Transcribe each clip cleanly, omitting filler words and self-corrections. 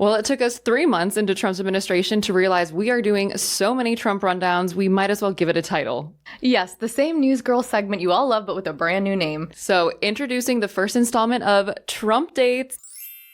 Well, it took us 3 months into Trump's administration to realize we are doing so many Trump rundowns, we might as well give it a title. Yes, the same Newsgirls segment you all love, but with a brand new name. So, introducing the first installment of Trumpdates.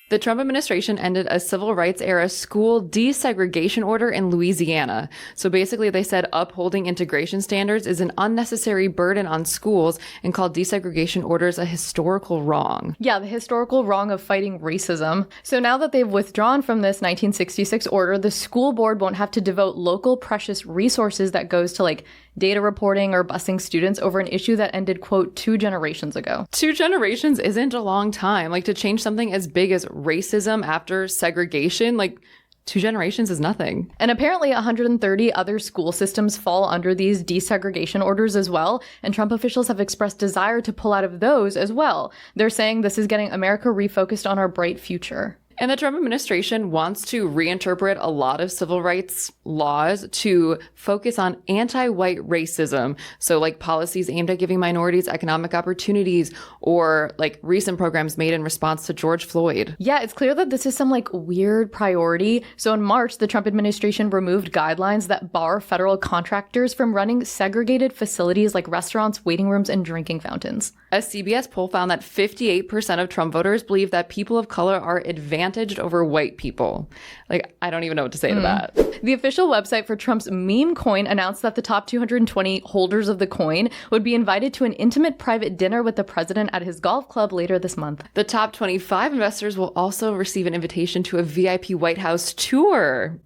The Trump administration ended a civil rights era school desegregation order in Louisiana. So basically they said upholding integration standards is an unnecessary burden on schools and called desegregation orders a historical wrong. Yeah, the historical wrong of fighting racism. So now that they've withdrawn from this 1966 order, the school board won't have to devote local precious resources that goes to like data reporting or busing students over an issue that ended, quote, 2 generations ago. 2 generations isn't a long time. Like to change something as big as racism after segregation, like 2 generations is nothing. And apparently 130 other school systems fall under these desegregation orders as well. And Trump officials have expressed desire to pull out of those as well. They're saying this is getting America refocused on our bright future. And the Trump administration wants to reinterpret a lot of civil rights laws to focus on anti-white racism. So like policies aimed at giving minorities economic opportunities or like recent programs made in response to George Floyd. Yeah, it's clear that this is some like weird priority. So in March, the Trump administration removed guidelines that bar federal contractors from running segregated facilities like restaurants, waiting rooms, and drinking fountains. A CBS poll found that 58% of Trump voters believe that people of color are advantaged over white people. Like, I don't even know what to say to that. The official website for Trump's meme coin announced that the top 220 holders of the coin would be invited to an intimate private dinner with the president at his golf club later this month. The top 25 investors will also receive an invitation to a VIP White House tour.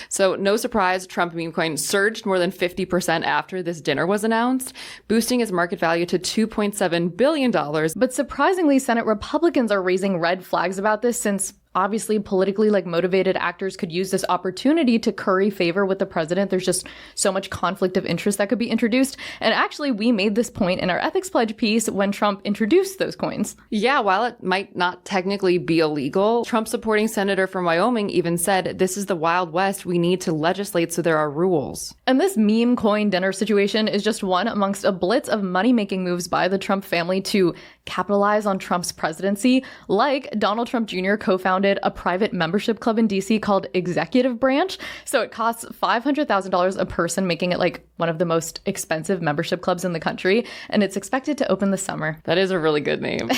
So no surprise, Trump meme coin surged more than 50% after this dinner was announced, boosting its market value to $2.7 billion. But surprisingly, Senate Republicans are raising red flags about this since obviously politically motivated actors could use this opportunity to curry favor with the president. There's just so much conflict of interest that could be introduced. And actually, we made this point in our ethics pledge piece when Trump introduced those coins. Yeah, while it might not technically be illegal, Trump supporting senator from Wyoming even said, "This is the Wild West. We need to legislate so there are rules." And this meme coin dinner situation is just one amongst a blitz of money-making moves by the Trump family to capitalize on Trump's presidency. Like Donald Trump Jr. co-founded a private membership club in DC called Executive Branch. So it costs $500,000 a person, making it like one of the most expensive membership clubs in the country. And it's expected to open this summer. That is a really good name.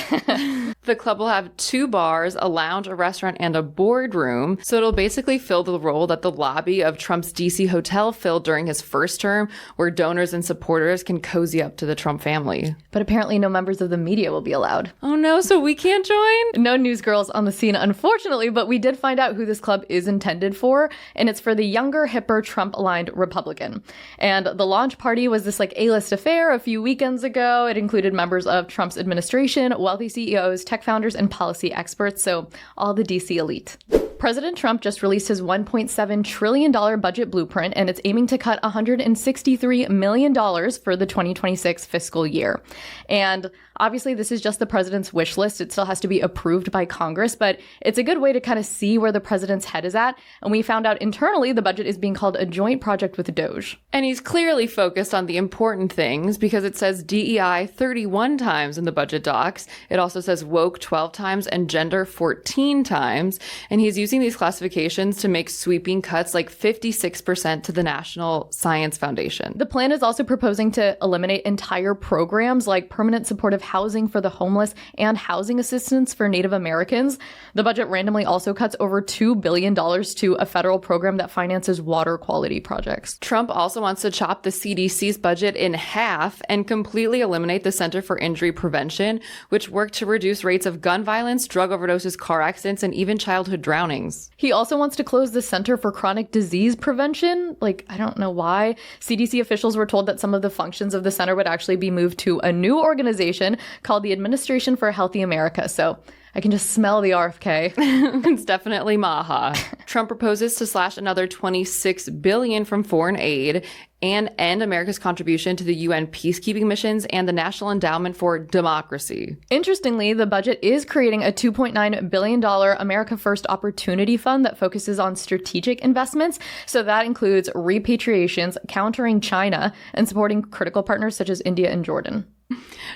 The club will have 2 bars, a lounge, a restaurant, and a boardroom. So it'll basically fill the role that the lobby of Trump's DC hotel filled during his first term, where donors and supporters can cozy up to the Trump family. But apparently no members of the media will be allowed. Oh no, so we can't join? No Newsgirls on the scene, unfortunately, but we did find out who this club is intended for, and it's for the younger, hipper, Trump-aligned Republican. And the launch party was this A-list affair a few weekends ago. It included members of Trump's administration, wealthy CEOs, tech founders, and policy experts, so all the DC elite. President Trump just released his $1.7 trillion budget blueprint, and it's aiming to cut $163 million for the 2026 fiscal year. And obviously, this is just the president's wish list. It still has to be approved by Congress, but it's a good way to kind of see where the president's head is at. And we found out internally the budget is being called a joint project with Doge. And he's clearly focused on the important things because it says DEI 31 times in the budget docs. It also says woke 12 times and gender 14 times. And he's using these classifications to make sweeping cuts like 56% to the National Science Foundation. The plan is also proposing to eliminate entire programs like permanent supportive housing for the homeless and housing assistance for Native Americans. The budget randomly also cuts over $2 billion to a federal program that finances water quality projects. Trump also wants to chop the CDC's budget in half and completely eliminate the Center for Injury Prevention, which worked to reduce rates of gun violence, drug overdoses, car accidents, and even childhood drownings. He also wants to close the Center for Chronic Disease Prevention. I don't know why. CDC officials were told that some of the functions of the center would actually be moved to a new organization called the Administration for a Healthy America. So I can just smell the RFK. It's definitely Maha. Trump proposes to slash another $26 billion from foreign aid and end America's contribution to the UN peacekeeping missions and the National Endowment for Democracy. Interestingly, the budget is creating a $2.9 billion America First Opportunity Fund that focuses on strategic investments. So that includes repatriations, countering China, and supporting critical partners such as India and Jordan.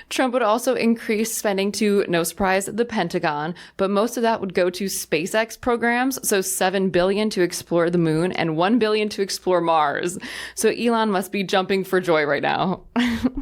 Trump would also increase spending to, no surprise, the Pentagon, but most of that would go to SpaceX programs, so $7 billion to explore the moon and $1 billion to explore Mars. So Elon must be jumping for joy right now.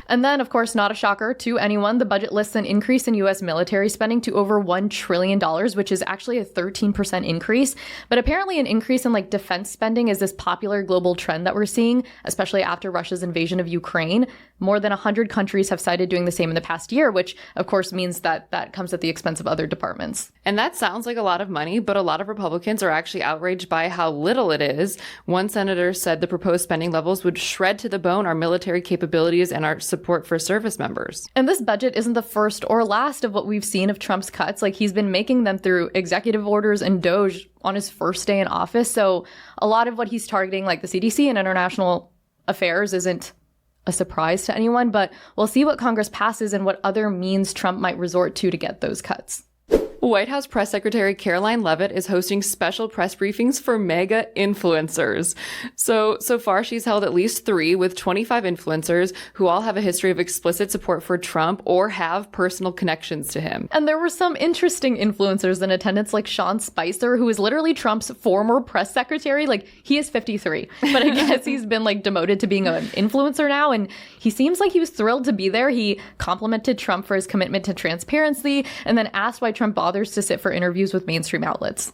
And then, of course, not a shocker to anyone, the budget lists an increase in U.S. military spending to over $1 trillion, which is actually a 13% increase. But apparently an increase in defense spending is this popular global trend that we're seeing, especially after Russia's invasion of Ukraine. More than 100 countries have cited doing the same in the past year, which of course means that that comes at the expense of other departments. And that sounds like a lot of money, but a lot of Republicans are actually outraged by how little it is. One senator said the proposed spending levels would shred to the bone our military capabilities and our support for service members. And this budget isn't the first or last of what we've seen of Trump's cuts. He's been making them through executive orders and DOGE on his first day in office. So a lot of what he's targeting, like the CDC and international affairs, isn't a surprise to anyone, but we'll see what Congress passes and what other means Trump might resort to get those cuts. White House Press Secretary Caroline Leavitt is hosting special press briefings for mega influencers. So far, she's held at least 3 with 25 influencers who all have a history of explicit support for Trump or have personal connections to him. And there were some interesting influencers in attendance, like Sean Spicer, who is literally Trump's former press secretary. He is 53, but I guess he's been demoted to being an influencer now. And he seems like he was thrilled to be there. He complimented Trump for his commitment to transparency and then asked why Trump bothered to sit for interviews with mainstream outlets.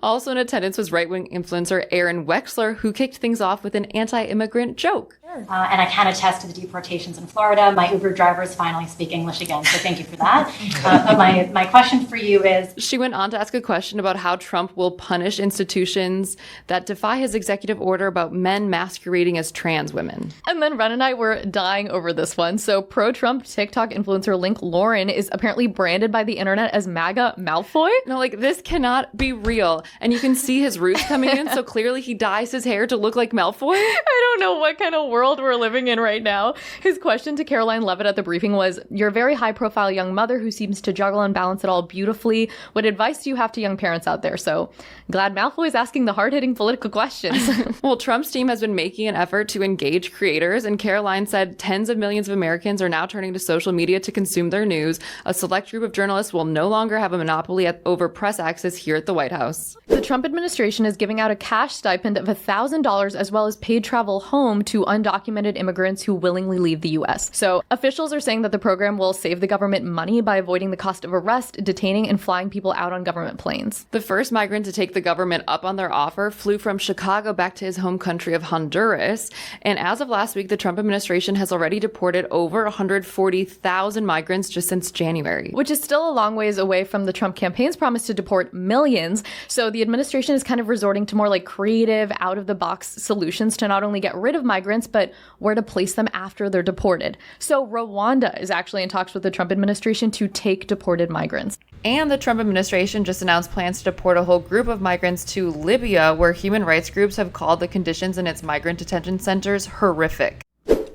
Also in attendance was right-wing influencer Aaron Wexler, who kicked things off with an anti-immigrant joke. And I can attest to the deportations in Florida. My Uber drivers finally speak English again, so thank you for that. But my question for you is... She went on to ask a question about how Trump will punish institutions that defy his executive order about men masquerading as trans women. And then Ren and I were dying over this one. So pro-Trump TikTok influencer Link Lauren is apparently branded by the internet as MAGA Malfoy. No, this cannot be real. And you can see his roots coming in, so clearly he dyes his hair to look like Malfoy. I don't know what kind of world we're living in right now. His question to Caroline Leavitt at the briefing was, "You're a very high-profile young mother who seems to juggle and balance it all beautifully. What advice do you have to young parents out there?" So glad Malfoy is asking the hard-hitting political questions. Well, Trump's team has been making an effort to engage creators, and Caroline said tens of millions of Americans are now turning to social media to consume their news. A select group of journalists will no longer have a monopoly over press access here at the White House. The Trump administration is giving out a cash stipend of $1,000 as well as paid travel home to undocumented immigrants who willingly leave the U.S. So officials are saying that the program will save the government money by avoiding the cost of arrest, detaining, and flying people out on government planes. The first migrant to take the government up on their offer flew from Chicago back to his home country of Honduras. And as of last week, the Trump administration has already deported over 140,000 migrants just since January. Which is still a long ways away from the Trump campaign's promise to deport millions. So the administration is kind of resorting to more creative, out-of-the-box solutions to not only get rid of migrants, but where to place them after they're deported. So Rwanda is actually in talks with the Trump administration to take deported migrants. And the Trump administration just announced plans to deport a whole group of migrants to Libya, where human rights groups have called the conditions in its migrant detention centers horrific.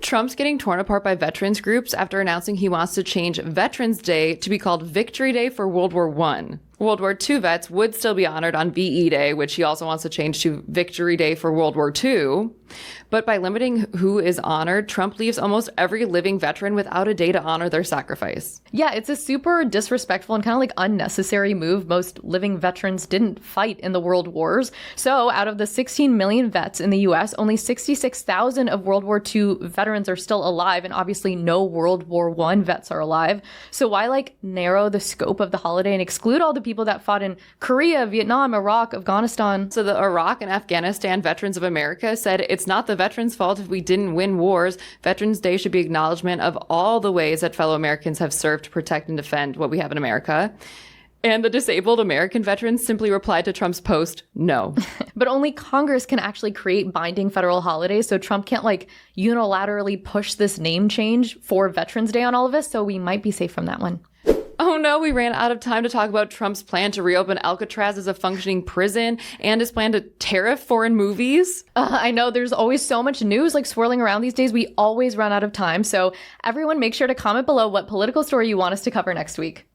Trump's getting torn apart by veterans groups after announcing he wants to change Veterans Day to be called Victory Day for World War I. World War II vets would still be honored on VE Day, which he also wants to change to Victory Day for World War II. But by limiting who is honored, Trump leaves almost every living veteran without a day to honor their sacrifice. Yeah, it's a super disrespectful and kind of unnecessary move. Most living veterans didn't fight in the world wars. So out of the 16 million vets in the U.S., only 66,000 of World War II veterans are still alive, and obviously no World War I vets are alive. So why narrow the scope of the holiday and exclude all the people that fought in Korea, Vietnam, Iraq, Afghanistan? So the Iraq and Afghanistan Veterans of America said it's not the veterans' fault if we didn't win wars. Veterans Day should be acknowledgement of all the ways that fellow Americans have served to protect and defend what we have in America. And the disabled American veterans simply replied to Trump's post, no. But only Congress can actually create binding federal holidays, so Trump can't unilaterally push this name change for Veterans Day on all of us, so we might be safe from that one. Oh no, we ran out of time to talk about Trump's plan to reopen Alcatraz as a functioning prison and his plan to tariff foreign movies. I know there's always so much news swirling around these days. We always run out of time. So everyone make sure to comment below what political story you want us to cover next week.